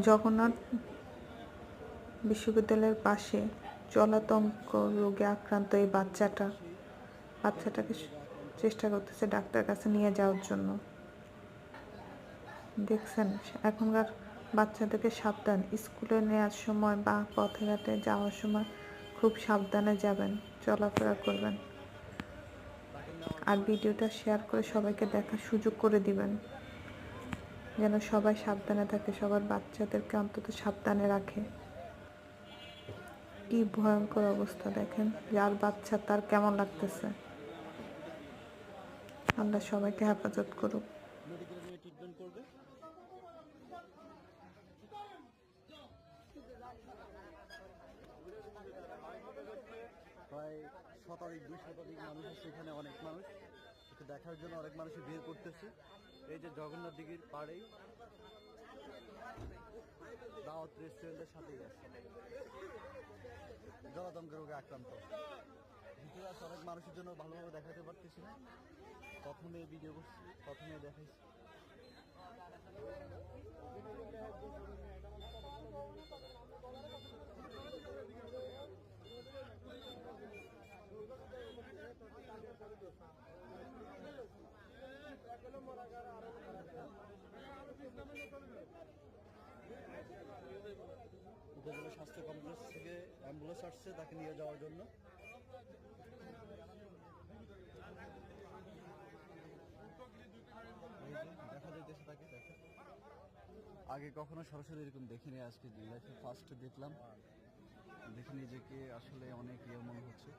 জগন্নাথ বিশ্ববিদ্যালয়ের পাশে জলাতঙ্ক রোগে আক্রান্ত এই বাচ্চাটাকে চেষ্টা করতেছে ডাক্তার কাছে নিয়ে যাওয়ার জন্য। দেখছেন, এখনকার বাচ্চাদেরকে সাবধান, স্কুলে নেওয়ার সময় বা পথে ঘাটে যাওয়ার সময় খুব সাবধানে যাবেন, চলাফেরা করবেন। আর ভিডিওটা শেয়ার করে সবাইকে দেখার সুযোগ করে দিবেন, যেন সবাই সাবধানে থাকে, সবার বাচ্চাদেরকে অন্তত সাবধানে রাখে। কি ভয়ঙ্কর অবস্থা দেখেন, যার বাচ্চা তার কেমন লাগতেছে। আল্লাহ সবাইকে হেফাজত করুক। মেডিকেলে নিয়ে ট্রিটমেন্ট করবে। প্রায় 200 মানুষ আছে এখানে, অনেক মানুষ একটু দেখার জন্য অনেক মানুষই ভিড় করতেছে। এই যে জগন্নাথ দিঘির পাড়েই দাওয়াত রেস্টুরেন্টের সাথেই আছে, জলাতঙ্ক রোগে আক্রান্ত। ভিতরে আছে অনেক মানুষের জন্য ভালোভাবে দেখাতে পারতেছি না, প্রথমে ভিডিও করছি, প্রথমে দেখাইছি। উপজেলা স্বাস্থ্য কমপ্লেক্স থেকে অ্যাম্বুলেন্স আসছে তাকে নিয়ে যাওয়ার জন্য। দেখা যাইতেছে তাকে, দেখে আগে কখনো সরাসরি এরকম দেখিনি, আজকে লাইফে ফার্স্ট দেখলাম। দেখে নিজেকে আসলে অনেক ইয়ে মনে হচ্ছে।